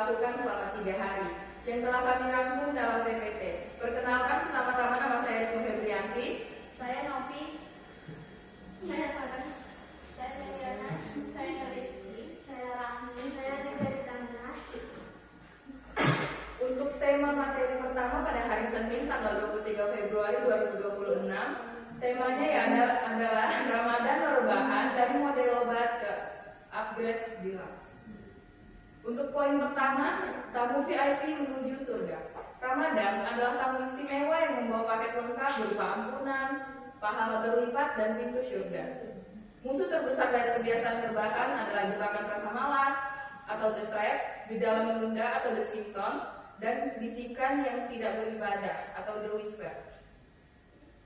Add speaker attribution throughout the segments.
Speaker 1: lakukan selama 3 hari yang telah kami rangkum dalam PPT. Perkenalkan, pertama-tama nama saya Risma Febrianti.
Speaker 2: Saya Novi. Saya Farah. Saya Meliana. Saya Rizky. Saya Rahmi. Saya Nega.
Speaker 1: Untuk tema materi pertama pada hari Senin tanggal 23 Februari 2026, temanya ya adalah Ramadan rebahan dari model obat ke upgrade deluxe. Untuk poin pertama, tamu VIP menuju surga. Ramadan adalah tamu istimewa yang membawa paket lengkap berupa ampunan, pahala berlipat, dan pintu surga. Musuh terbesar dari kebiasaan rebahan adalah jebakan rasa malas atau the trap, gejala menunda atau the symptom, dan bisikan yang tidak beribadah atau the whisper.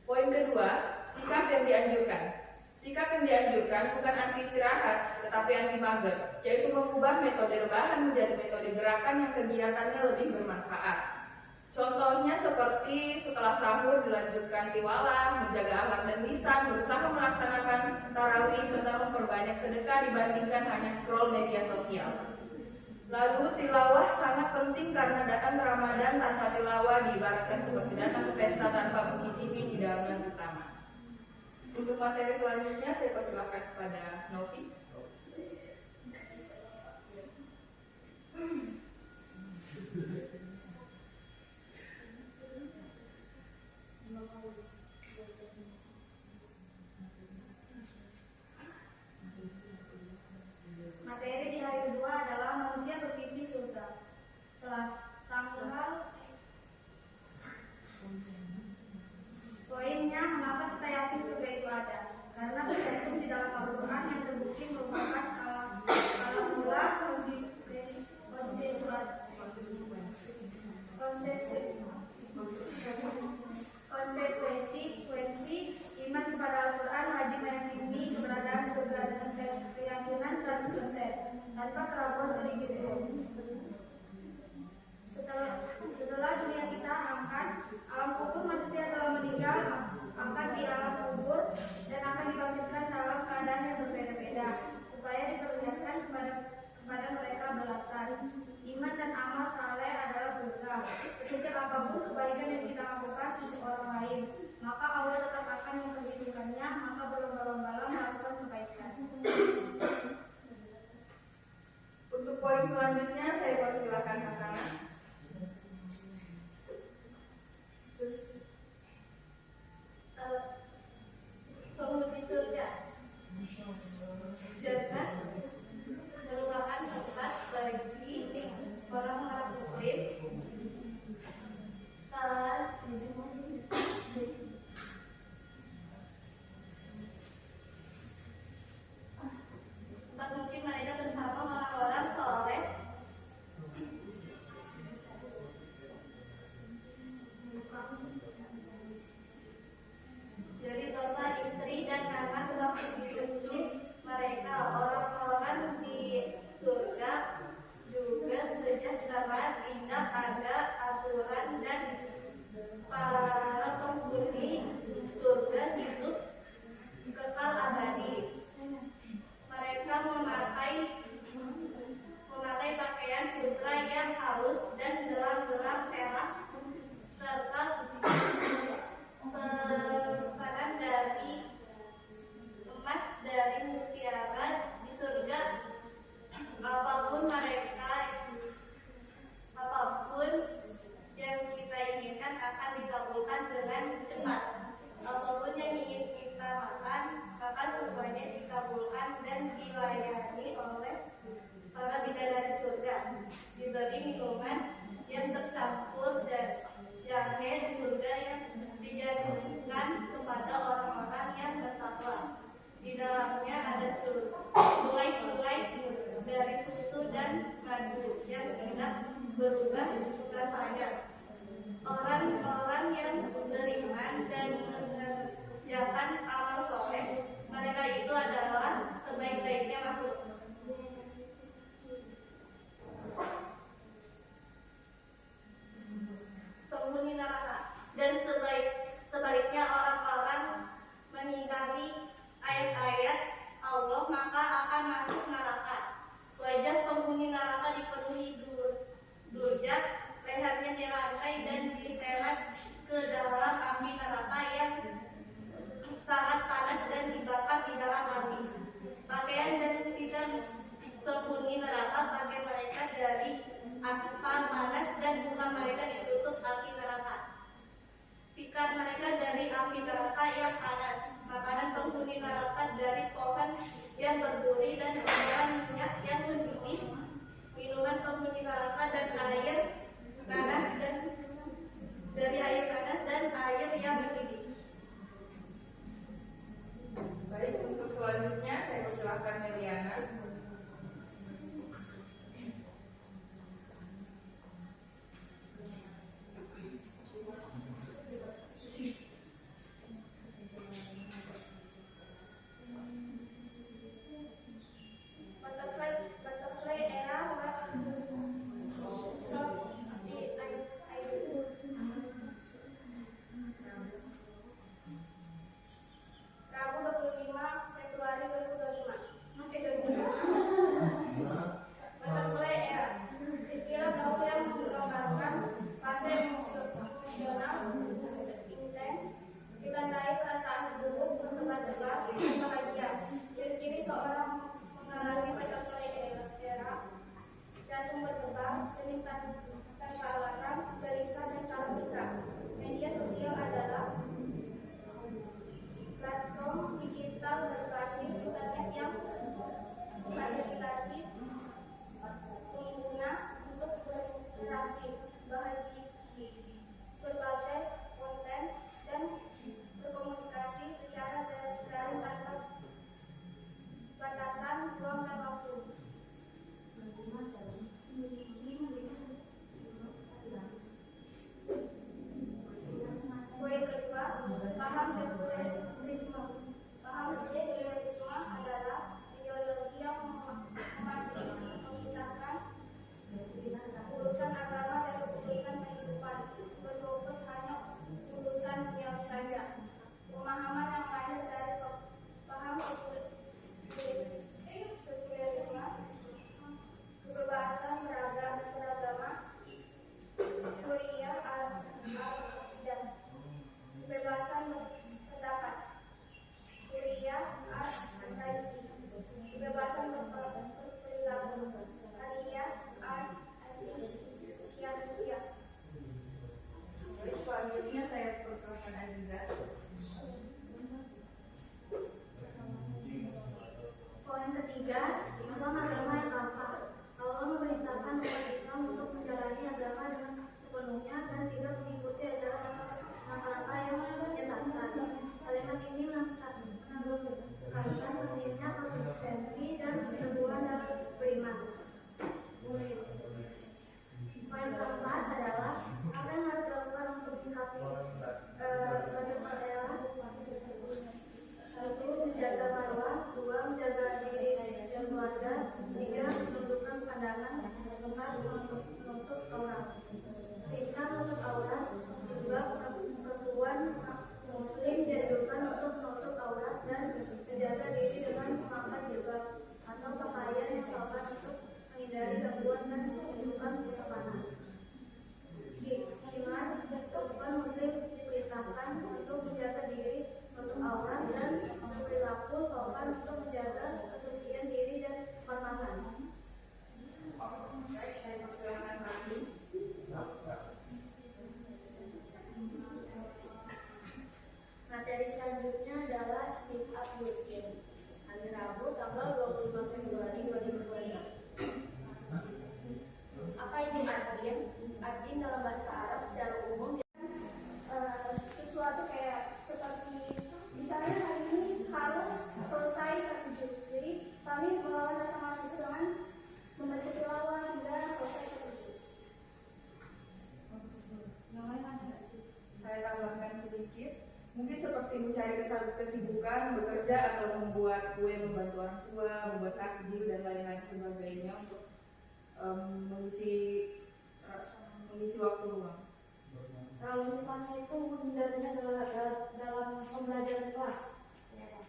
Speaker 1: Poin kedua, sikap yang dianjurkan. Sikap yang dianjurkan bukan anti istirahat, tetapi anti mager, yaitu mengubah metode rebahan menjadi metode gerakan yang kegiatannya lebih bermanfaat. Contohnya seperti setelah sahur dilanjutkan tiwalah, menjaga akhlak dan lisan, berusaha melaksanakan tarawih serta memperbanyak sedekah dibandingkan hanya scroll media sosial. Lalu tilawah sangat penting karena datang ke Ramadan tanpa tilawah diibaratkan seperti datang ke pesta tanpa mencicipi hidangan utama. Untuk materi selanjutnya saya persilakan kepada Novi.
Speaker 2: Materi di hari kedua adalah manusia bervisi surga. Poinnya, mengapa kita yakin surga itu ada? Karena tercantum di dalam Al-Quran yang terbukti merupakan mula konsekuensi iman kepada Al-Quran wajib meyakini keberadaan surga dengan keyakinan 100% tanpa keraguan sedikit pun. Setelah dunia kita angkat, alam kubur manusia telah meninggal, angkat di alam kubur dan akan dibangkitkan dalam keadaan yang berbeda-beda supaya diperlihatkan kepada mereka balasan. Iman dan amal saleh adalah surga. Sekecil apapun kebaikan yang kita lakukan untuk orang lain, maka Allah tetap akan memperhitungkannya, maka berlomba-lombalah melakukan kebaikan.
Speaker 1: Untuk poin selanjutnya saya persilakan Hasanah.
Speaker 2: Penghuni surga. Surga merupakan tempat bagi orang-orang muslim tempat mungkin mereka bersama orang-orang soleh dari bapak, istri, dan anak telah bisnis mereka. Orang-orang di surga juga sejahtera, tidak ada aturan, dan para penghuni surga hidup kekal abadi. Mereka memakai pakaian sutra yang halus dan gelang-gelang perak serta perkanan dari emas dari mutiara. Di surga apapun yang kita inginkan akan dikabulkan dengan cepat. Apapun yang ingin kita makan akan semuanya dikabulkan dan dilayani oleh para bidadari surga. Diberi minuman yang tercampur dan jahe surga yang dijanjikan kepada orang-orang yang bertakwa. Di dalamnya ada sungai-sungai dari susu dan madu yang tidak berubah rasanya. Orang-orang yang beriman dan mengerjakan amal soleh, mereka itu adalah sebaik-baiknya makhluk. Penghuni neraka. Dan sebaliknya orang-orang mengingkari ayat-ayat Allah, maka akan masuk neraka. Wajah penghuni neraka dipenuhi Kemudian lehernya dirantai dan diteret ke dalam api neraka yang sangat panas dan dibakar di dalam api. Pakaian dan tidak penghuni neraka pakai mereka dari aspal panas dan muka mereka ditutup api neraka. Tikar mereka dari api neraka yang panas. Makanan penghuni neraka dari pohon yang berduri dan kotoran minyak yang mendidih. Minuman penghuni neraka dan air panas dan dari air panas dan air yang mendidih.
Speaker 1: Baik, untuk selanjutnya saya persilahkan Meliana.
Speaker 2: Butterfly era Rabu 25 Februari 2025. Butterfly era istilah gaul yang menggambarkan fase emosional intens ditandai perasaan buruk, bertegas-tegas, dan bahagia. Ciri-ciri seorang mengalami butterfly era: jantung berdebar, sering tanpa alasan, gelisah dan salah tingkah. Media sosial adalah platform digital berbasis internet yang memfasilitasi pengguna untuk berinteraksi, bahagia, berbagai konten, dan berkomunikasi secara daring tanpa batasan ruang dan waktu. Poin kedua, paham sekulerisme. Paham sekulerisme adalah ideologi yang memisahkan urusan agama dan urusan kehidupan, berfokus hanya urusan duniawi saja. Pemahaman yang lahir dari paham sekulerisme, kebebasan beragama, kuliah dan kebebasan berpendapat, kuliah kebebasan berperilaku, karya asistensia.
Speaker 1: Baik, selanjutnya saya persilahkan Aziza.
Speaker 2: Poin ketiga, Islam agama yang kafah. Allah memerintahkan umat Islam untuk menjalani agama dengan sepenuhnya dan tidak mengikuti ajaran langkah-langkah yang menyesatkan. Kalimat ini menekankan pentingnya konsistensi dan keteguhan dalam beriman. Poin keempat adalah apa yang harus dilakukan untuk menyikapi butterfly era. Satu, menjaga marwah. Dua, menjaga diri dan keluarga. Tiga, menundukkan pandangan. Empat, menutup aurat. Tentang menutup aurat, juga perempuan muslim dianjurkan untuk menutup aurat dan menjaga diri dengan memakai jilbab atau pakaian yang sopan untuk menghindari gangguan dan kehidupan kesopanan. Lima, perempuan muslim diperintahkan untuk menjaga diri, menutup aurat dan berperilaku sopan untuk menjaga kesucian diri dan kehormatan.
Speaker 1: Baik, saya persilahkan Rani.
Speaker 2: Materi selanjutnya adalah speak up weekend. Hari Rabu tanggal 25 Februari 2026. Apa itu adin? Adin dalam bahasa Arab secara umum sesuatu kayak seperti misalnya hari ini harus selesai satu juz. Jadi kami melawan rasa malas itu dengan membaca tilawah hingga selesai satu juz.
Speaker 1: Saya tambahkan sedikit, mungkin seperti mencari kesibukan, bekerja atau membuat kue, membantu orang tua, membuat takjil dan lain-lain sebagainya untuk mengisi waktu luang.
Speaker 2: Kalau misalnya itu menghindarinya dalam pembelajaran kelas, ya Pak.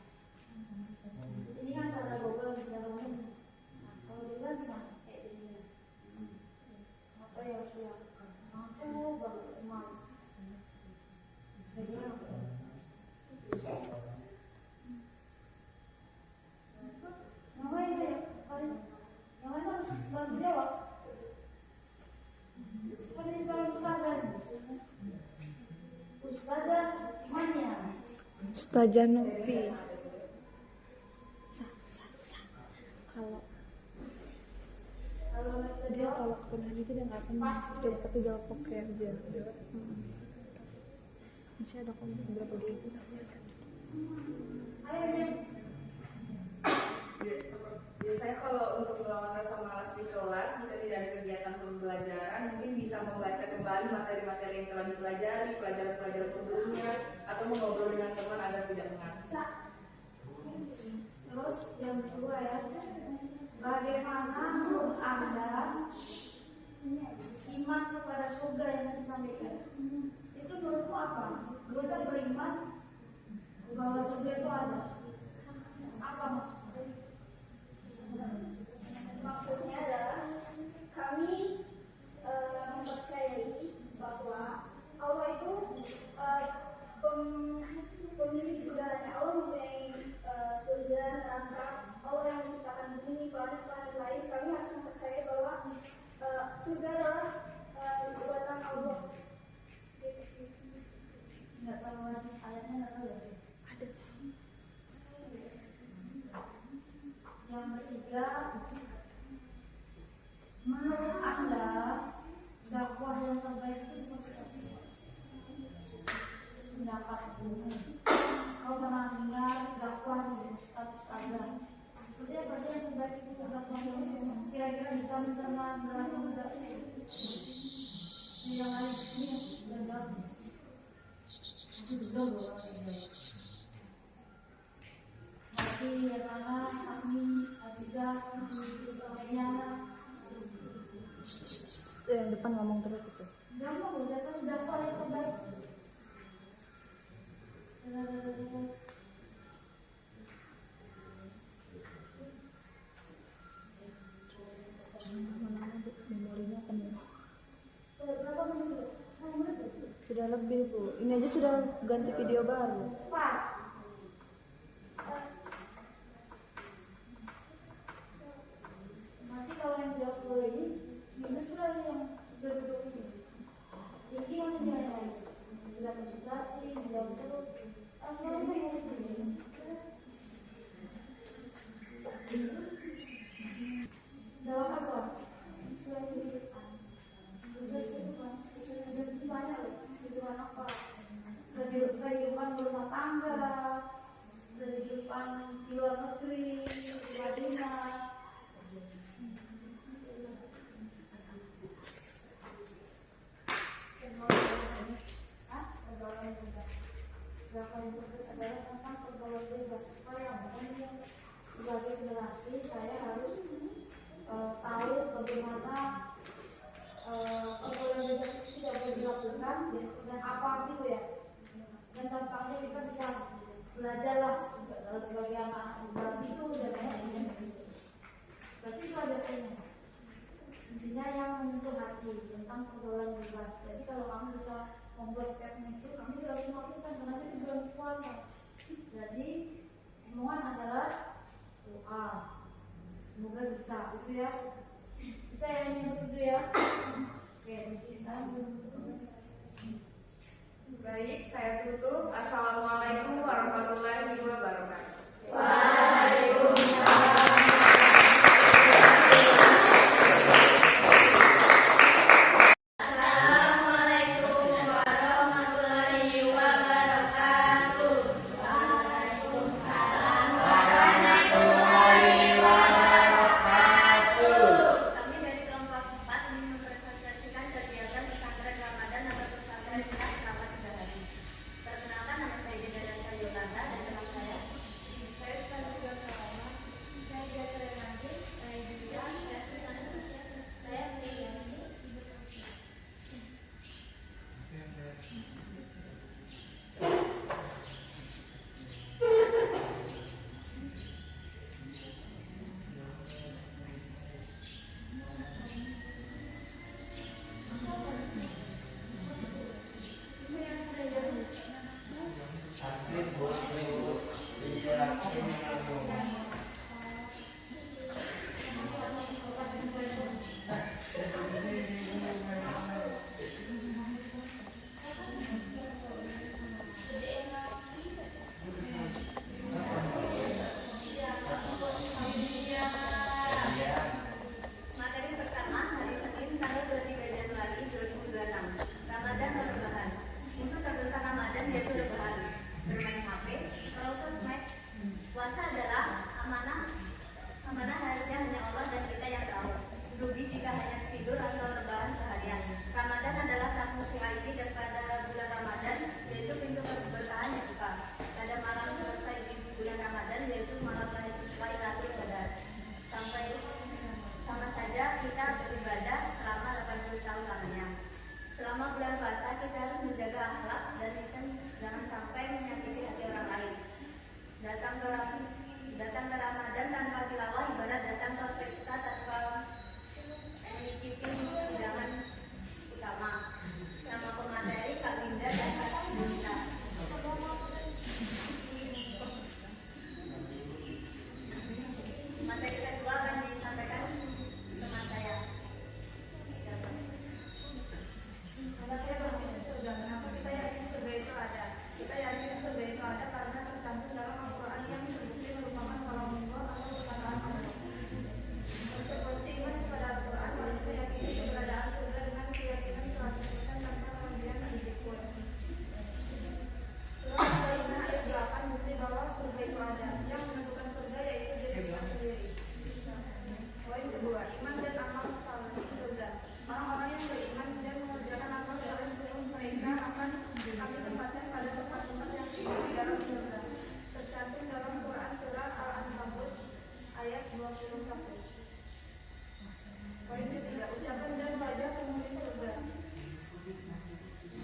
Speaker 2: Ini kan secara global secara umum. Nah, kalau di luar gimana? Kayak gini. Apa yang harus dilakukan?
Speaker 3: Stajanovi. Kalau dia kalau kena gitu dia nggak pernah coba, tapi jawab oke aja. Masih ada komen berapa dia itu?
Speaker 1: Biasanya kalau untuk melawan rasa malas di kelas, jika tidak ada kegiatan pembelajaran, mungkin bisa membaca kembali materi-materi yang telah dipelajari, pelajaran-pelajaran sebelumnya, atau mengobrol dengan teman agar tidak mengantuk.
Speaker 2: Terus yang kedua ya, bagaimana menurut Anda iman kepada surga yang disampaikan? Itu menurutmu apa? Kita beriman bahwa surga itu ada. Apa maksudnya? Maksudnya adalah kami mempercayai bahwa Allah itu pemilik segalanya. Allah mempunyai surga, neraka. Allah yang menciptakan bumi, planet-planet lain. Kami harus mempercayai bahwa surga adalah buatan Allah. Nggak tahu hadis ayatnya, nggak tahu ya.
Speaker 3: Ada.
Speaker 2: Yang ketiga, menurut Anda dakwah yang terbaik itu seperti apa? Pendapatmu, kau pernah dengar dakwah di Ustaz-Ustazah? Seperti apa sih yang terbaik itu dakwah yang kira-kira bisa menerima generasi muda ini? Yang lain ini sudah bagus. Nanti ya sana kami Azizah itu sebagainya.
Speaker 3: Yang depan ngomong terus itu.
Speaker 2: Nggak mau udah kan dakwah yang terbaik.
Speaker 3: Jangan lama-lama Bu, memorinya penuh.
Speaker 2: Berapa menit? 10 menit.
Speaker 3: Sudah lebih Bu, ini aja sudah ganti video baru.
Speaker 2: Pas. Nanti kalau yang jawab dua ini, minus lagi yang duduk ini. Tinggi mana dia yang lain? Tidak konsentrasi, tidak terus. Sekarang saya yang ini. Jawab apa? Sesuai kehidupan. Sesuai kehidupan. Sesuai kehidupan banyak loh. Kehidupan apa? Kehidupan berumah tangga, kehidupan di luar negeri, sebagainya. Pergaulan bebas adalah tentang pergaulan bebas. Supaya sebagai generasi saya harus tahu bagaimana pergaulan bebas itu tidak boleh dilakukan dan apa itu ya. Dan tampaknya kita bisa belajarlah sebagai anak muda itu dan lain-lain. Berarti itu ada ini. Intinya yang menyentuh hati tentang pergaulan bebas. Jadi kalau kamu bisa membuat statement itu, kami harus melakukan karena itu bulan puasa. Jadi omongan adalah doa. Semoga bisa, itu ya. Bisa ya ini itu ya. Oke, kita
Speaker 1: Baik, saya tutup. Assalamualaikum warahmatullahi wabarakatuh.
Speaker 2: Kami dari kelompok 4 ingin mempresentasikan kegiatan pesantren Ramadan atau pesantren Minas selama 3 hari. Perkenalkan, nama saya Dinda Yolanda dan teman saya 21. Poin ketiga, ucapan dan wajah penghuni surga.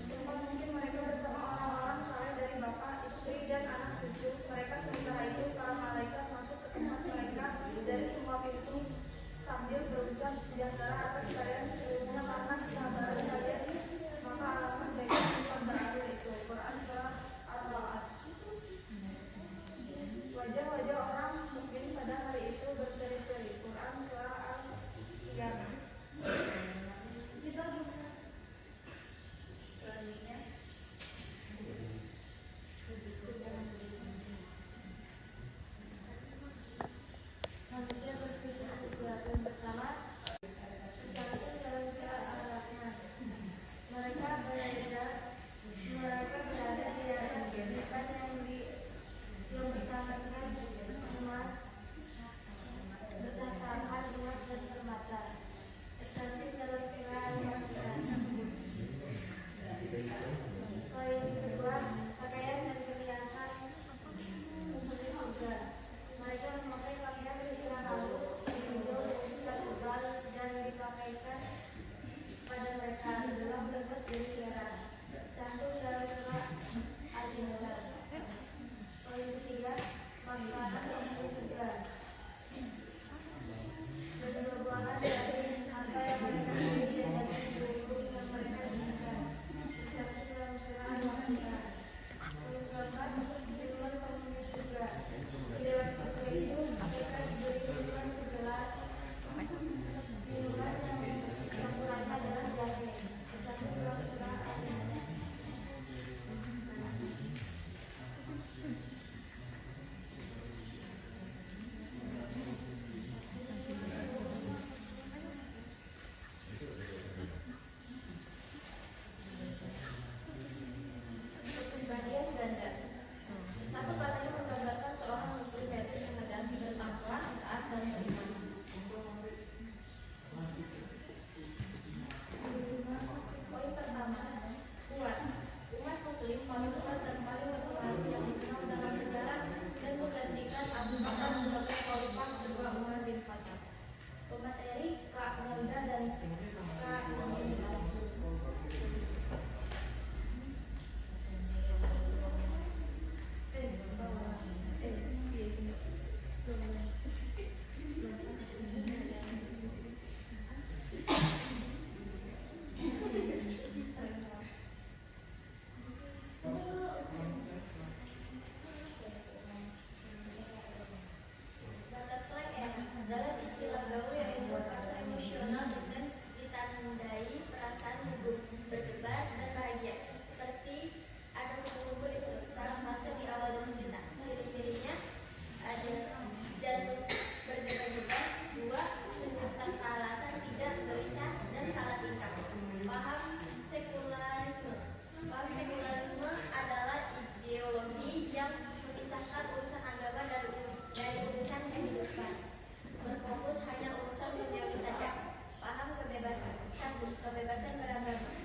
Speaker 2: Tempat mungkin mereka bersama orang-orang saleh dari bapa, istri, dan anak cucu. Mereka sementara itu para malaikat masuk ke tempat mereka dari semua pintu sambil berucap sejahtera atas kalian seluruhnya karena kesabaran kalian. Maka alamat mereka tempat berakhir itu. Quran surah Ar-Ra'd. Wajah-wajah orang mungkin pada hari itu berseri-seri. Quran surah Al-Qiyamah. Selanjutnya, manusia berkisah juga. Yang pertama, tercantum dalam surah Al-Rahman. Mereka berada di atas kehidupan yang bertambahkan emas, bertambahkan emas dan permata. Tercantum dalam surah Al-Ma'idah. Poin kedua, pakaian dan perhiasan penghuni surga. Mereka memakai pakaian bercirah halus, hijau dan juga tebal dan dipakaikan pada mereka dalam bentuk dari cerah. Cantum dalam surah Al-Insan. Poin ketiga, makanan penghuni surga. Berbuah-buahan dari harta yang mereka miliki dan dari bulu yang mereka inginkan. Cantum dalam surah Al-Ma'idah. Poin keempat, firman penghuni surga. Di dalam surga itu mereka diberi minuman segelas minuman yang murahnya adalah jahe. Cantum dalam surah Al-Nisa. Kepribadian ganda. Satu katanya menggambarkan seorang muslim yaitu syahadat, bertakwa, taat dan beriman. Poin pertama, kuat. Umat muslim paling kuat dan paling berpengaruh yang dikenal dalam sejarah dan menggantikan Abu Bakar sebagai khalifah kedua Umar bin Khattab. Pemateri Kak Melda dan Kak Melda. Butterfly effect dalam istilah gaul yaitu rasa emosional intens ditandai perasaan gugup, berdebar, dan bahagia. Seperti ada kumpul di saat fase di awal cinta. Ciri-cirinya ada jantung berdebar-debar, 2. Senyum tanpa alasan, 3. Gelisah dan salah tingkah. Paham sekularisme. Paham sekularisme adalah ideologi yang memisahkan urusan agama dari urusan kehidupan. Berfokus hanya urusan duniawi saja. Paham kebebasan. 1. Kebebasan beragama.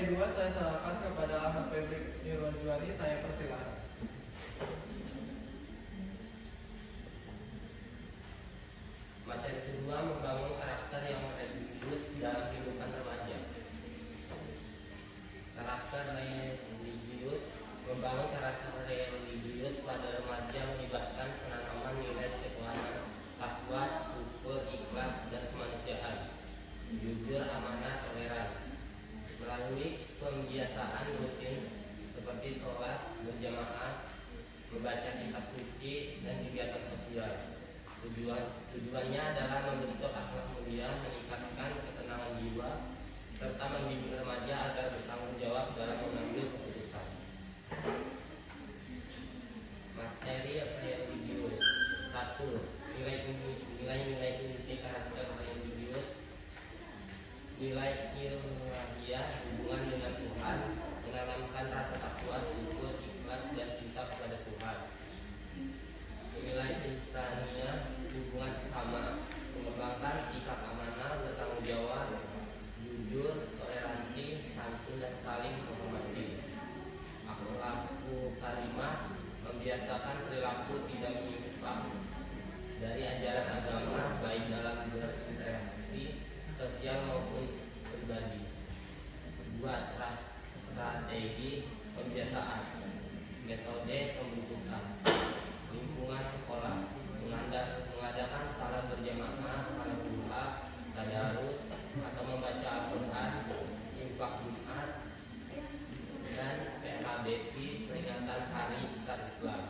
Speaker 4: materi 2 saya serahkan kepada Ahmad Febri Nirwanjuari, saya persilakan.
Speaker 5: Materi kedua, membangun karakter yang religius dalam kehidupan remaja. Karakter religius, membangun karakter religius pada remaja melibatkan penanaman nilai ketuhanan, takwa, syukur, ikhlas, dan kemanusiaan, jujur, amanah, toleran, melalui pembiasaan rutin seperti sholat berjamaah, membaca kitab suci, dan kegiatan sosial. Tujuannya adalah membentuk akhlak mulia, meningkatkan ketenangan jiwa, serta mendidik remaja agar bertanggung jawab dalam mengambil keputusan. Materi religius. 1. Nilai-nilai inti karakter religius. Nilai ilahiyah, hubungan dengan Tuhan, menanamkan rasa takwa, syukur, ikhlas, dan cinta kepada Tuhan. Nilai insaniyah, hubungan sesama, mengembangkan sikap amanah, bertanggung jawab, jujur, toleransi, santun, dan saling menghormati. Akhlakul karimah, membiasakan perilaku tidak menyimpang dari ajaran agama, baik dalam berinteraksi sosial maupun pribadi. 2. Strategi pembiasaan, metode pembentukan. Lingkungan sekolah, mengadakan salat berjamaah, salat duha, tadarus, atau membaca Al-Quran, infak Jumat, dan PHBI, peringatan Hari Besar Islam.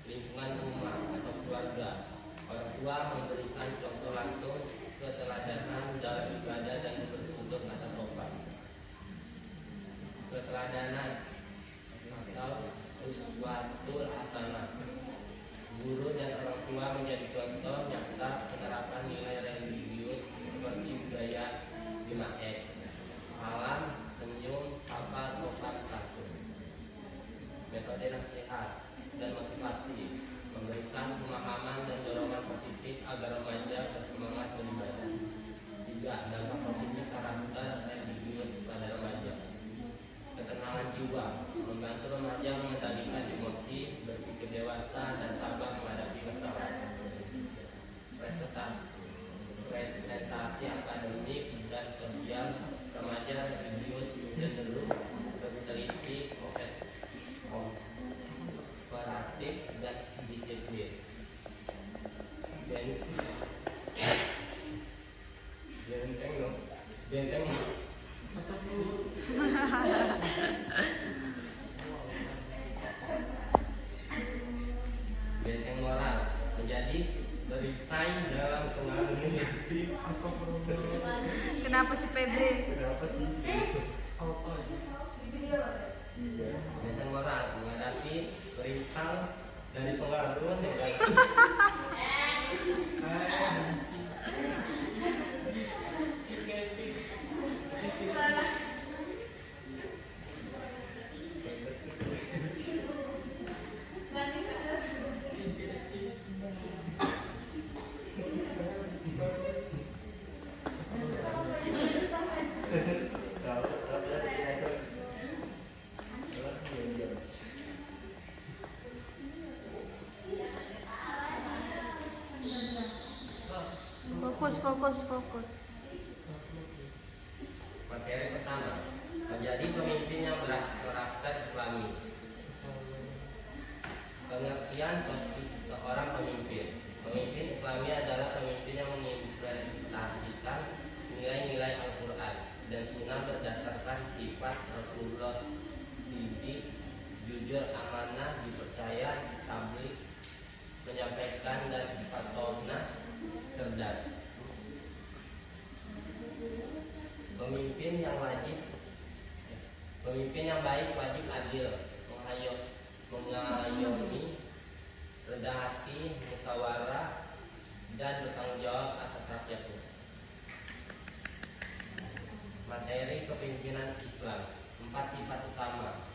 Speaker 5: Lingkungan rumah atau keluarga, orang tua memberikan contoh langsung keteladanan dalam ibadah dan bersujud kata sopan. Keteladanan atau uswatul hasanah, guru dan orang tua menjadi contoh nyata penerapan nilai religius seperti budaya 5S, salam, senyum, sapa, sopan santun. Metode nasihat dan motivasi, memberikan pemahaman dan dorongan positif agar remaja bersemangat beribadah. 3. Dampak positif karakter religius pada remaja. Ketenangan jiwa, membantu remaja mengendalikan emosi, berpikir dewasa, dan sabar menghadapi masalah. Presentasi akademik dan sosial, remaja religius cenderung berteliti, kooperatif, dan disiplin. Benteng benteng moral, menjadi bersaing dalam pengaruh negatif.
Speaker 3: Kenapa si Febri?
Speaker 5: Kenapa sih? Benteng moral, menghadapi peringsang dari pengaruh negatif.
Speaker 3: Fokus.
Speaker 5: Materi pertama, menjadi pemimpin yang berkarakter Islami. Pengertian seorang pemimpin. Pemimpin Islami adalah pemimpin yang mengimplementasikan nilai-nilai Al-Quran dan Sunnah berdasarkan sifat Rasulullah, sidik, jujur, amanah, dipercaya, tabligh, menyampaikan, dan sifat sunnah, cerdas. Pemimpin yang baik wajib adil, mengayomi, rendah hati, musyawarah, dan bertanggung jawab atas rakyatnya. Materi kepemimpinan Islam. 4 sifat utama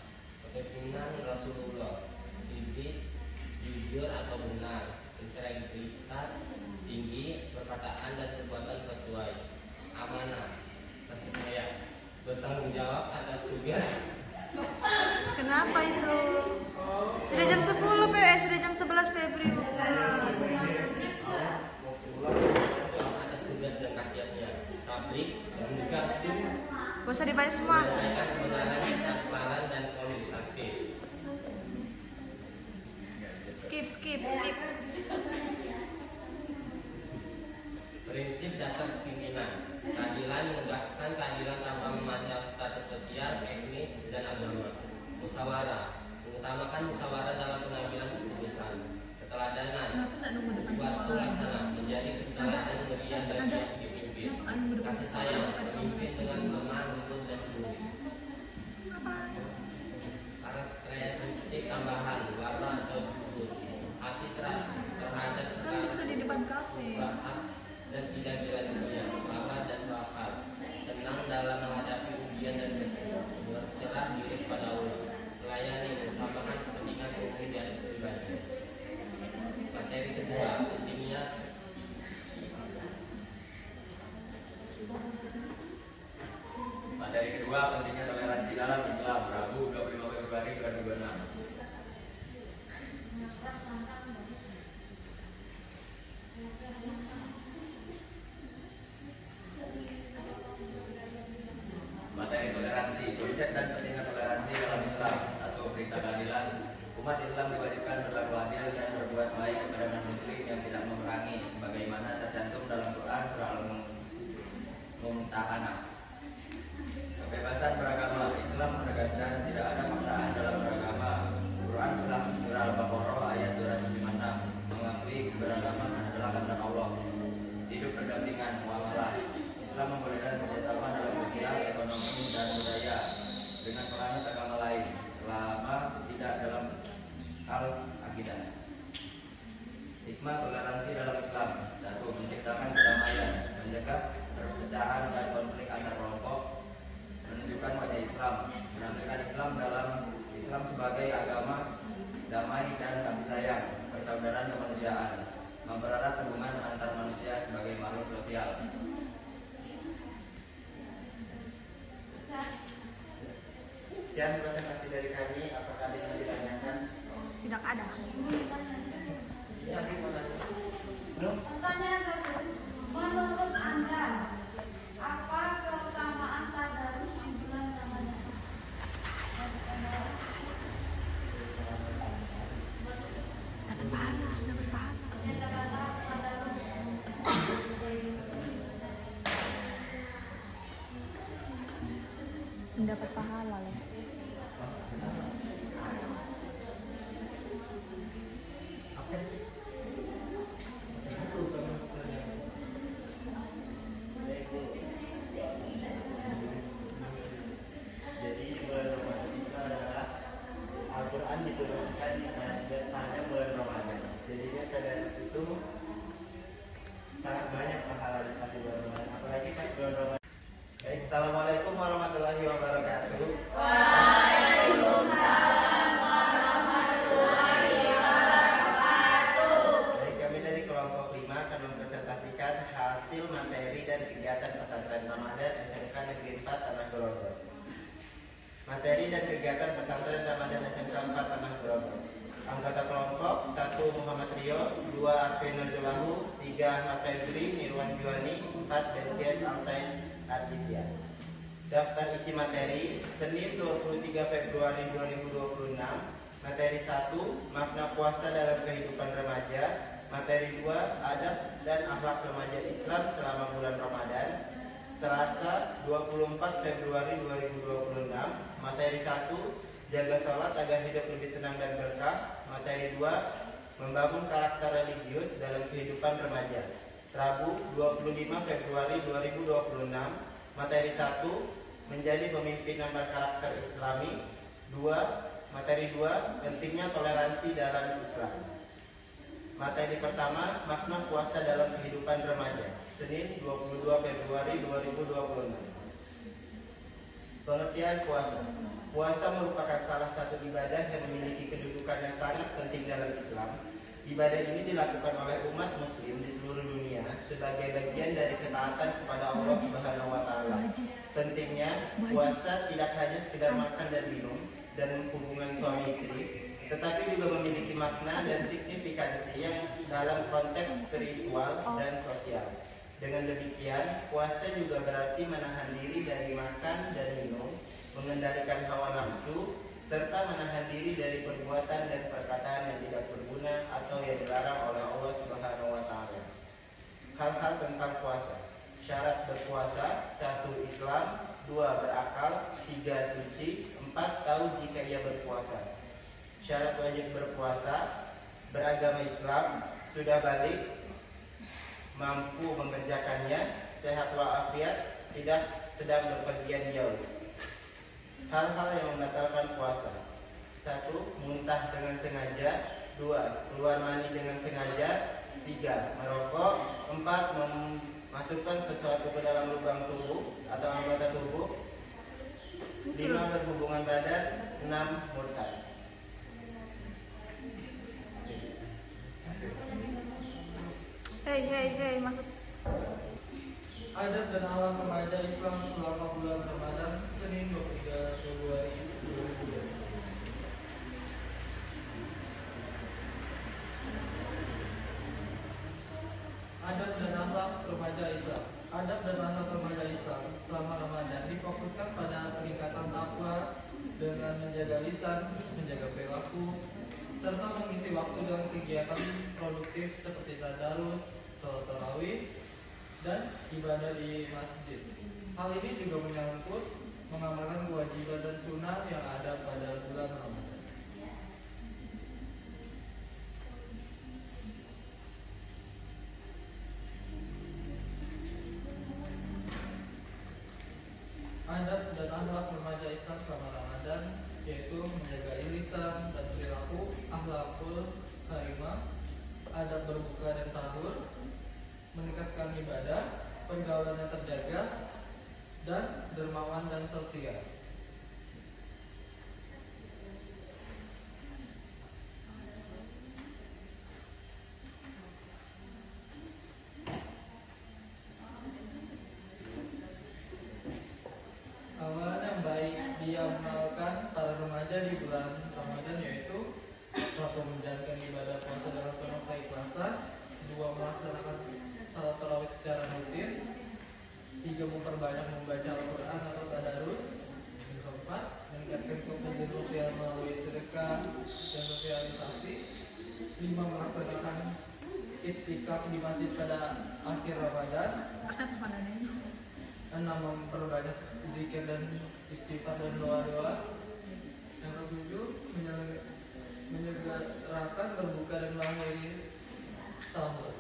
Speaker 5: kepemimpinan Rasulullah: sidik, jujur atau benar, integritas tinggi, perkataan dan perbuatan sesuai, amanah, kasih sayang,
Speaker 3: usah dibaca semua.
Speaker 5: menyampaikan kebenaran, transparan dan komunikatif.
Speaker 3: Skip.
Speaker 5: Prinsip dasar kepemimpinan. Keadilan menegakkan keadilan tanpa memandang status sosial, etnis, dan agama. Musyawarah mengutamakan musyawarah dalam pengambilan keputusan. Keteladanan suatu laksana menjadi keteladanan mulia bagi yang dipimpin. Kasih sayang memimpin dengan lemah lembut dan lembut. Karakteristik tambahan warna atau khusus. Hati terhadap segala bakat dan tidak gila dunia, sabar dan tawakal, tenang dalam menghadapi ujian dan berserah diri pada Allah, melayani mengutamakan kepentingan umum dan pribadi. Materi kedua, pentingnya
Speaker 4: toleransi dalam Islam, Rabu 25 Februari 2026. Materi toleransi, konsep dan pentingnya toleransi dalam Islam. Satu, perintah keadilan. Umat Islam diwajibkan berlaku adil dan berbuat baik kepada non-muslim yang tidak memerangi, sebagaimana tercantum dalam Quran surah Al-Mumtahanah. Kebebasan beragama. Islam menegaskan tidak ada paksaan dalam beragama. Quran surah Al-Baqarah ayat 256 mengakui keberagaman adalah kehendak Allah. Hidup berdampingan, muamalah. Islam membolehkan kerjasama dalam sosial, ekonomi, dan budaya dengan penganut agama lain selama tidak dalam hal akidah. Hikmah toleransi dalam Islam. Satu, menciptakan kedamaian, mencegah perpecahan dan konflik antar kelompok, menunjukkan wajah Islam, menampilkan Islam sebagai agama damai dan kasih sayang, persaudaraan kemanusiaan, mempererat hubungan antar manusia sebagai makhluk sosial.
Speaker 6: Sekian presentasi dari kami. Apakah ada yang ditanyakan?
Speaker 3: Tidak ada.
Speaker 2: Pertanyaan satu, menurut Anda apa keutamaan tadarus di bulan Ramadan?
Speaker 3: Dapat pahala.
Speaker 2: Yang kata tadarus.
Speaker 3: Mendapat pahala loh.
Speaker 6: Jadi bulan Ramadan itu adalah Al-Quran diturunkan pada bulan Ramadan. Jadinya tadarus itu sangat banyak pahala pas di bulan Ramadan, apalagi pas bulan Ramadan. Baik, assalamualaikum warahmatullahi wabarakatuh.
Speaker 2: Waalaikumsalam warahmatullahi wabarakatuh.
Speaker 6: Baik, kami dari kelompok 5 akan mempresentasikan hasil materi dan kegiatan pesantren Ramadan SMK Negeri 4 Tanah Grogol. Materi dan kegiatan pesantren Ramadan SMK 4 Tanah Grogol. Anggota kelompok 1 Muhammad Rio, 2 Afrina Zulahu, 3 Ahmad Febri, Nirwan Juwani, 4 Belgias Alsain Aditya. Daftar isi materi Senin 23 Februari 2026. Materi 1 makna puasa dalam kehidupan remaja. Materi 2 adab dan akhlak remaja Islam selama bulan Ramadan. Selasa 24 Februari 2026. Materi 1 jaga sholat agar hidup lebih tenang dan berkah. Materi 2 membangun karakter religius dalam kehidupan remaja. Rabu 25 Februari 2026. Materi 1 menjadi pemimpin yang berkarakter Islami. 2 materi 2 pentingnya toleransi dalam Islam. Materi pertama makna puasa dalam kehidupan remaja. Senin 22 Februari 2026. Pengertian puasa. Puasa merupakan salah satu ibadah yang memiliki kedudukan yang sangat penting dalam Islam. Ibadah ini dilakukan oleh umat muslim di seluruh dunia sebagai bagian dari ketaatan kepada Allah Subhanahu wa taala. Pentingnya puasa tidak hanya sekedar makan dan minum dan hubungan suami istri, tetapi juga memiliki makna dan signifikansi yang dalam konteks spiritual dan sosial. Dengan demikian, puasa juga berarti menahan diri dari makan dan minum, mengendalikan hawa nafsu, serta menahan diri dari perbuatan dan perkataan yang tidak berguna atau yang dilarang oleh Allah Subhanahu wa taala. Hal-hal tentang puasa. Syarat berpuasa: 1. Islam, 2. Berakal, 3. Suci, 4. Tahu jika ia berpuasa. Syarat wajib berpuasa: beragama Islam, sudah balik, mampu mengerjakannya, sehat walafiat, tidak sedang berpergian jauh. Hal-hal yang membatalkan puasa: 1. Muntah dengan sengaja, 2. Keluar mani dengan sengaja, 3. Merokok, 4. Memasukkan sesuatu ke dalam lubang tubuh atau anggota tubuh, 5. Berhubungan badan, 6. Murtad.
Speaker 3: Hei, masuk.
Speaker 7: Adab dan akhlak remaja Islam selama bulan Ramadan, Senin 23 Februari 2020. Adab dan akhlak remaja Islam. Adab dan akhlak remaja Islam selama Ramadan difokuskan pada peningkatan takwa dengan menjaga lisan, menjaga perilaku, serta mengisi waktu dalam kegiatan produktif seperti tadarus, sholat tarawih, dan ibadah di masjid. Hal ini juga menyangkut mengamalkan kewajiban dan sunnah yang ada pada bulan Ramadan. Adab dan akhlak remaja Islam selama Ramadan yaitu menjaga lisan dan perilaku, akhlakul karimah, adab berbuka dan sahur, meningkatkan ibadah, pergaulan yang terjaga, dan dermawan dan sosial. Amalan yang baik diamalkan para remaja di bulan Ramadan yaitu 1. Menjalankan ibadah puasa dengan penuh keikhlasan, 2. Melaksanakan salat tarawih secara rutin, 3. Memperbanyak membaca Al-Quran atau tadarus, 4. Meningkatkan kompetensi sosial melalui sedekah dan sosialisasi, 5. Melaksanakan iktikaf di masjid pada akhir Ramadan, 6. Memperbanyak zikir dan istighfar dan doa-doa, yang ke-7. Menyegerakan berbuka dan mengakhiri sahur,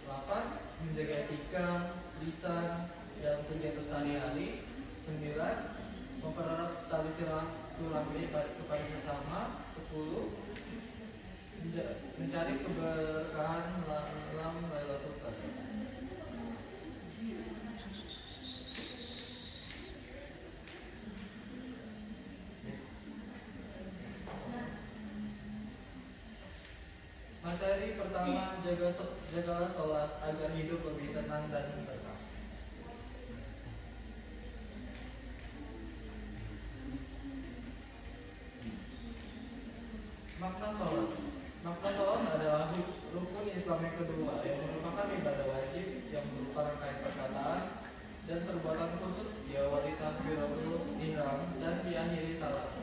Speaker 7: 8. Menjaga etika, lisan, dan kegiatan sehari-hari, 9. Mempererat tali silaturahmi kepada sesama, 10. Mencari keberkahan dalam Lailatul Qadar. Materi pertama, jagalah sholat agar hidup lebih tenang dan berkah. Makna sholat. Makna sholat adalah rukun Islam yang kedua yang merupakan ibadah wajib yang berupa rangkaian perkataan dan perbuatan khusus diawali takbiratul ihram dan diakhiri salat.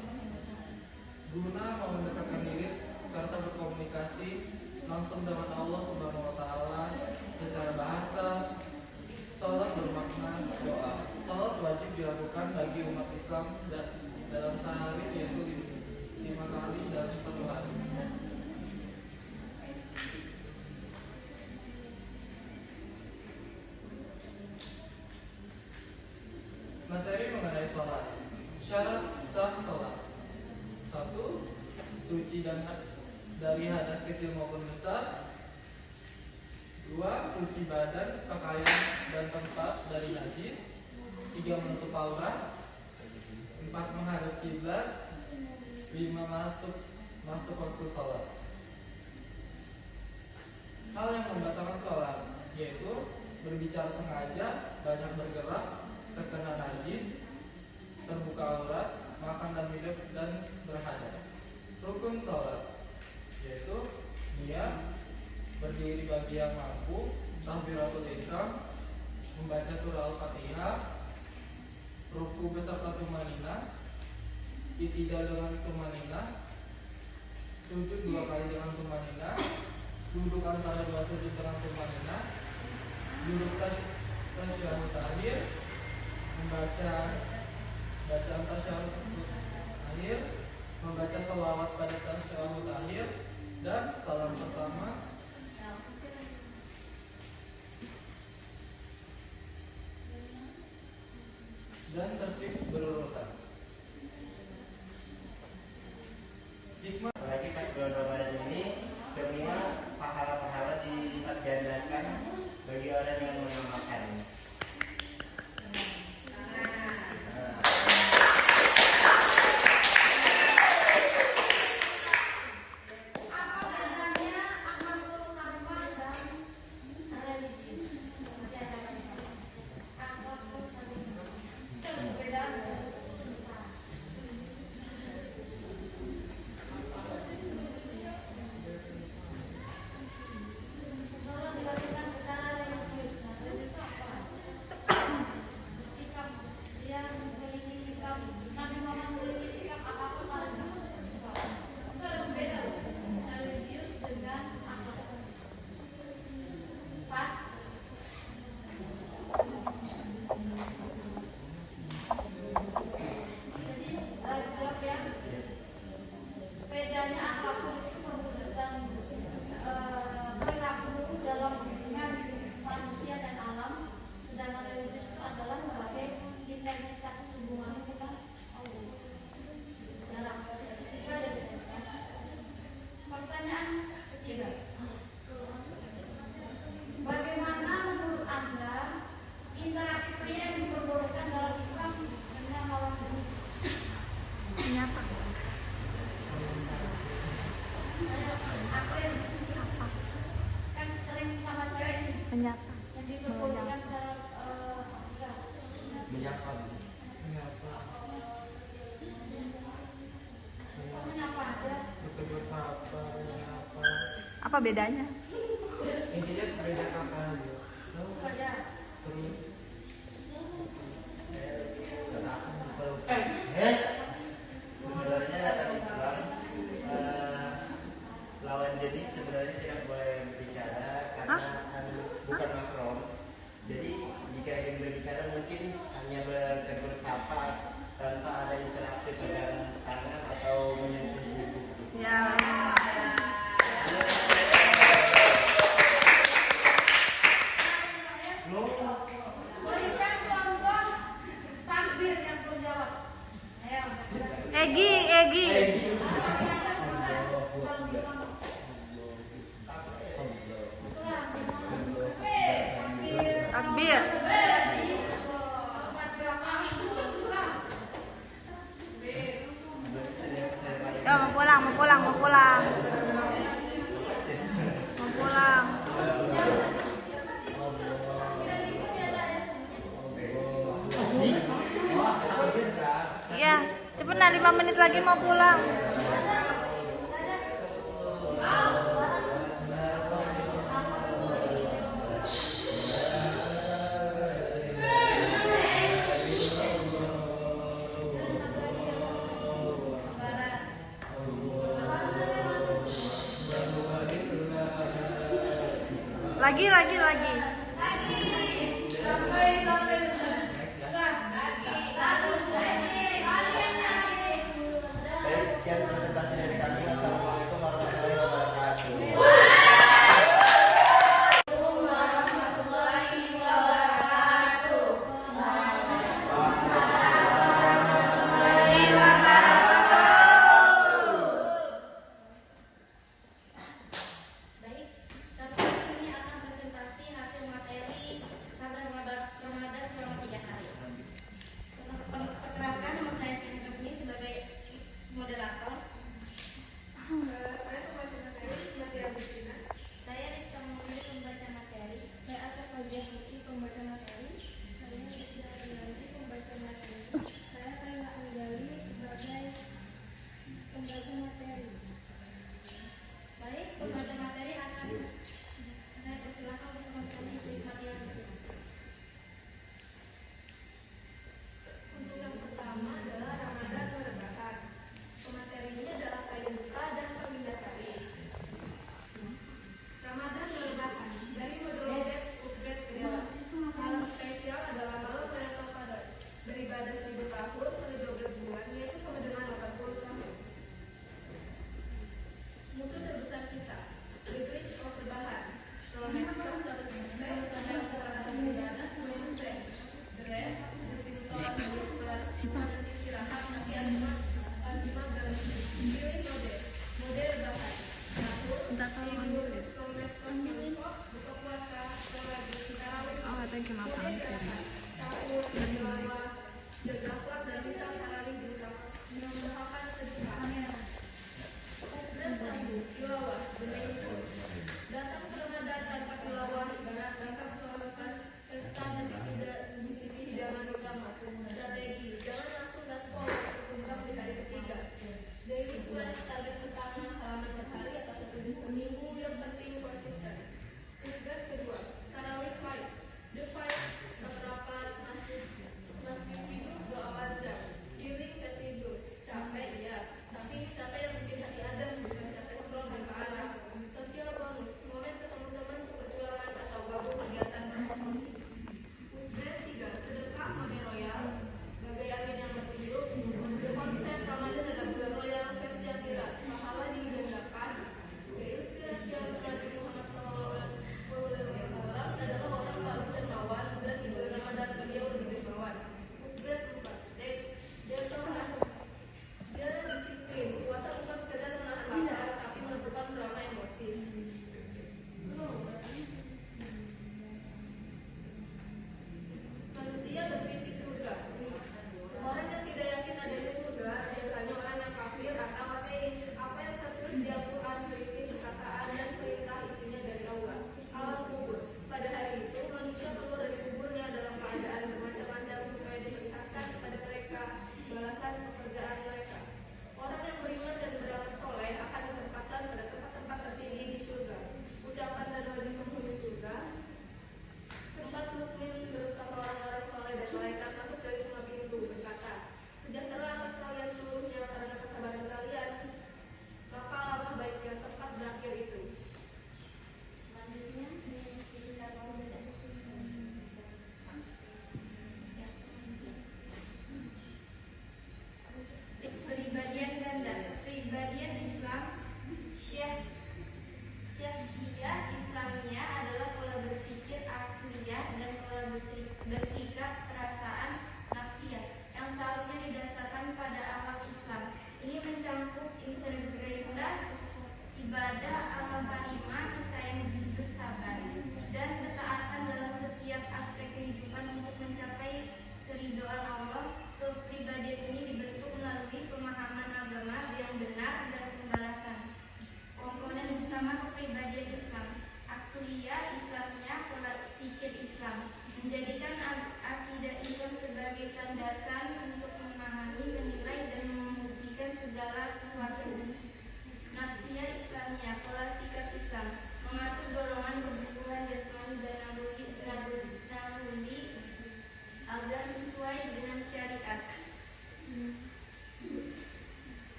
Speaker 7: Guna mendekatkan diri serta berkomunikasi langsung dengan Allah Subhanahu wa taala secara bahasa. Salat bermakna doa. Salat wajib dilakukan bagi umat Islam dalam sehari yaitu 5 kali dalam satu hari. Materi mengenai salat. Syarat sah salat. 1. Suci dan dari hadas kecil maupun besar. 2. Suci badan, pakaian, dan tempat dari najis. 3. Menutup aurat. 4. Menghadap kiblat. 5. Masuk waktu sholat. Hal yang membatalkan sholat yaitu berbicara sengaja, banyak bergerak, terkena najis, terbuka aurat, makan dan minum, dan berhadas. Rukun sholat yaitu dia berdiri bagi yang mampu, takbiratul ihram, membaca surah Al-Fatihah, ruku beserta tumanina, i'tidal dengan tumanina, sujud 2 kali dengan tumanina, duduk antara 2 sujud dengan tumanina, duduk tasyahud akhir, membaca bacaan tasyahud akhir, membaca salawat pada tasyahud akhir, dan salam pertama. Dan tertib berurutan. Hikmah.
Speaker 6: Apalagi pas bulan Ramadan ini semua pahala-pahala dilipat gandakan bagi orang yang mengamalkannya.
Speaker 2: Apa bedanya akhlakul karimah dan religius? Akhlakul karimah. Perbedaan. Sholat dilakukan secara religius. Nah, religius itu apa? Sikap dia memiliki sikap, Nabi Muhammad memiliki sikap akhlakul karimah. Itu ada beda religius dengan akhlak. Pas. Jadi jawab ya. Bedanya akhlakul itu perbuatan perilaku dalam hubungan manusia dan alam, sedangkan religius itu adalah sebagai intensitas hubungan kita Allah. Jarang. Itu ada bedanya. Pertanyaan ketiga. Bagaimana menurut Anda interaksi pria yang diperbolehkan dalam Islam dengan lawan jenis?
Speaker 3: Menyapa.
Speaker 2: April kan sering sama cewek nih,
Speaker 3: Menyapa.
Speaker 2: yang diperbolehkan secara
Speaker 6: Menyapa.
Speaker 2: menyapa aja.
Speaker 7: Bertegur sapa, menyapa.
Speaker 3: Apa bedanya?
Speaker 7: Intinya beda kata aja.
Speaker 2: Itu aja.
Speaker 7: Terus
Speaker 6: Sebenarnya dalam Islam lawan jenis sebenarnya tidak boleh berbicara karena bukan mahram. Jadi jika ingin berbicara mungkin hanya bertegur sapa tanpa ada interaksi pegang tangan atau menyentuh tubuh.
Speaker 3: Ya.
Speaker 2: Berikan contoh takbir yang belum jawab. Ayo.
Speaker 3: Egi. Takbir. Ya, mau pulang. Iya, cepetan 5 menit lagi mau pulang. Lagi.
Speaker 6: Baik, sekian presentasi dari kami. Wassalamualaikum warahmatullahi wabarakatuh.
Speaker 2: Baik, kami di sini akan presentasi hasil materi pesantren Ramadan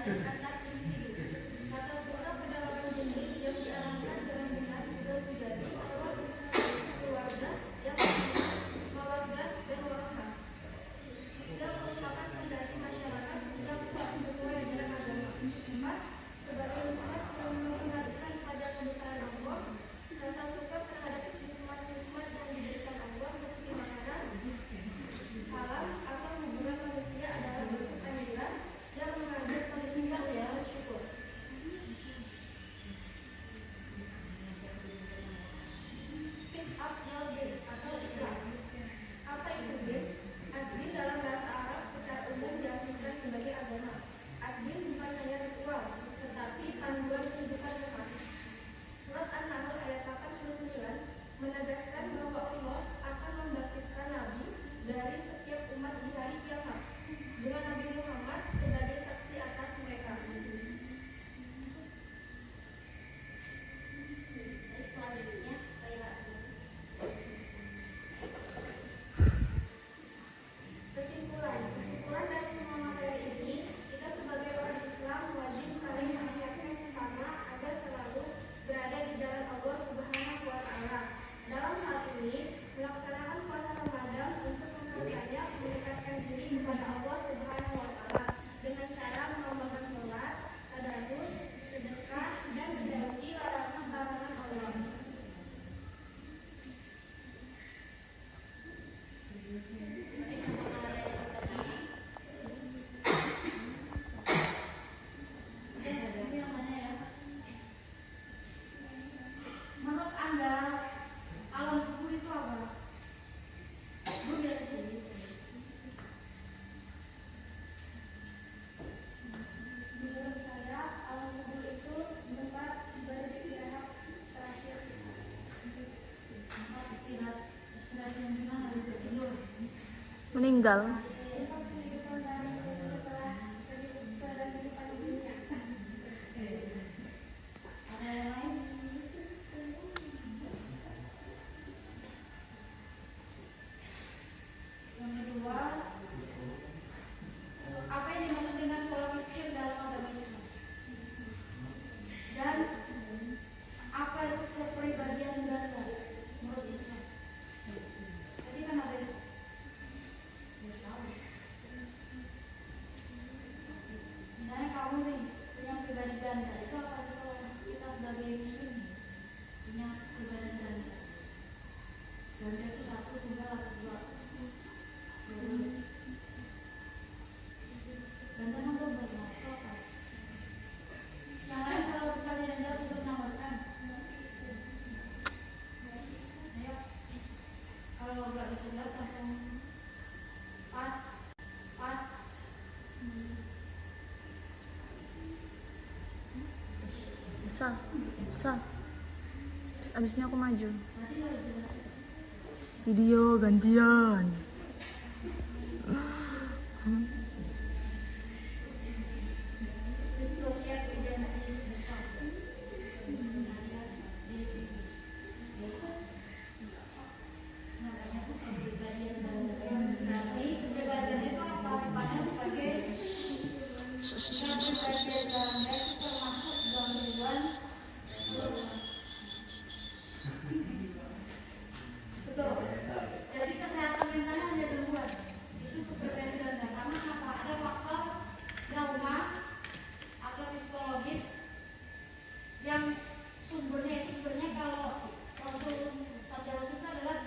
Speaker 2: baik antar individu. Tata boga perdagangan jenis yang diarahkan dengan benar juga menjadi awal keluarga yang keluarga berwarna. Tiga, merupakan fondasi masyarakat yang kuat sesuai ajaran agama. 4, sebagai umat yang mengingatkan pada kebesaran Allah, rasa syukur terhadap nikmat-nikmat yang diberikan Allah seperti makanan halal atau hiburan manusia adalah bentuk anjuran yang mengajak manusia untuk bersyukur. Speak up your din atau Islam. Apa itu din? Ad-din dalam bahasa Arab secara umum diartikan sebagai agama. Ad-din bukan hanya ritual, tetapi panduan kehidupan yang hakiki. Surat An-Nahl ayat 89 menegaskan bahwa Allah akan membangkitkan nabi dari setiap umat di hari kiamat dengan Nabi Muhammad sebagai saksi atas mereka. Selanjutnya, kesimpulan dari semua materi ini, kita sebagai orang Islam wajib saling mengingatkan sesama agar selalu berada di jalan Allah Subhanahu wa Ta'ala. Dalam hal ini, melaksanakan puasa Ramadan untuk memperbanyak mendekatkan diri kepada Allah Subhanahu wa Ta'ala dengan cara mengamalkan sholat, tadarus, sedekah, dan menjauhi larangan-larangan Allah. Menurut Anda, alam kubur itu apa? Menurut saya, alam kubur itu tempat beristirahat terakhir. Istirahat yang gimana? Tidur.
Speaker 3: Meninggal.
Speaker 2: Tempat kehidupan setelah kehidupan dunia. Ada yang lain? Yang kedua, apa yang dimaksud dengan pola pikir dalam agama Islam? Dan apa itu kepribadian ganda menurut Islam? Tadi kan ada itu. Nggak tahu. Misalnya kamu nih punya pribadi ganda, itu apa sih kalau kita sebagai muslim punya pribadi ganda? Ganda itu satu, tunggal atau dua? Ganda kan double, maksud apa? Yang lain kalau misalnya dan jauh untuk menambahkan. Ayo, kalau nggak bisa jawab langsung pas.
Speaker 3: Sal. Abis ini aku maju. Video gantian.
Speaker 2: Diskusi identitas besar. Namanya kepribadian ganda. Berarti kepribadian itu apa? Rupanya sebagai kepribadian ganda itu termasuk gangguan. Betul. Jadi kesehatan mentalnya ada gangguan. Itu kepribadian ganda. Karena apa? Ada faktor trauma atau psikologis yang sumbernya itu sebenarnya kalau sabda Rasul itu adalah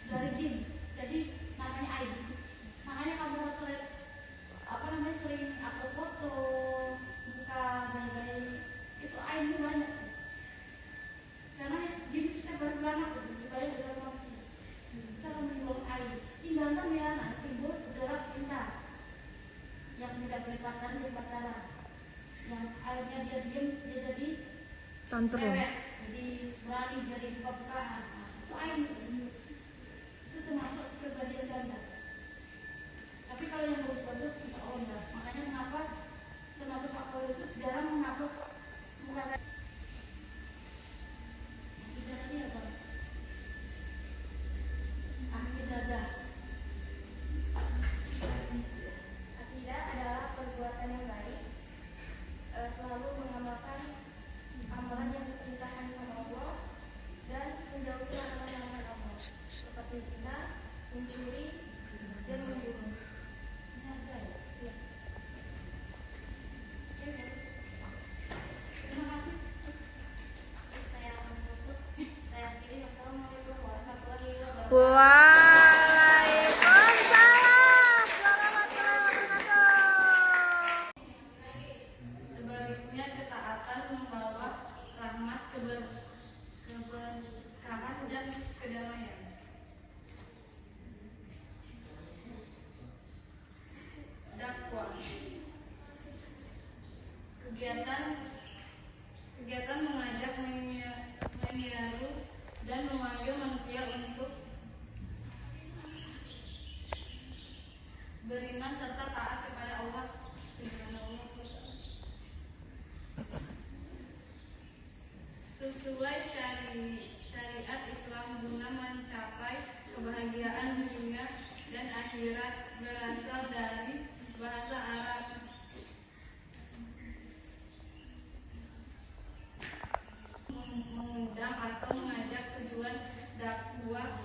Speaker 2: dari jin. Jadi namanya aib. Makanya kamu sering sering upload foto muka gaya-gaya itu aibnya banyak. Karena jin itu setiap bulan banyak bulan manusia. Kita akan menimbulkan aib. Tinggalkan ya nanti timbul gejolak cinta yang tidak boleh pacaran jadi pacaran. Yang akhirnya dia diam, dia jadi
Speaker 3: Tantrum.
Speaker 2: cewek, jadi berani, jadi buka-bukaan. Itu aib. Itu termasuk kepribadian ganda. Tapi kalau yang bagus-bagus insya Allah enggak. Makanya kenapa termasuk faktor itu jarang mengupload muka saya. Bisa tadi apa? Akidah. Akidah adalah perbuatan yang baik
Speaker 8: Kegiatan mengajak menyiaru dan memanggil manusia untuk beriman serta taat kepada Allah Subhanahu wa Ta'ala sesuai syariat Islam guna mencapai kebahagiaan dunia dan akhirat, berasal dari bahasa Arab mengundang atau mengajak. Tujuan dakwah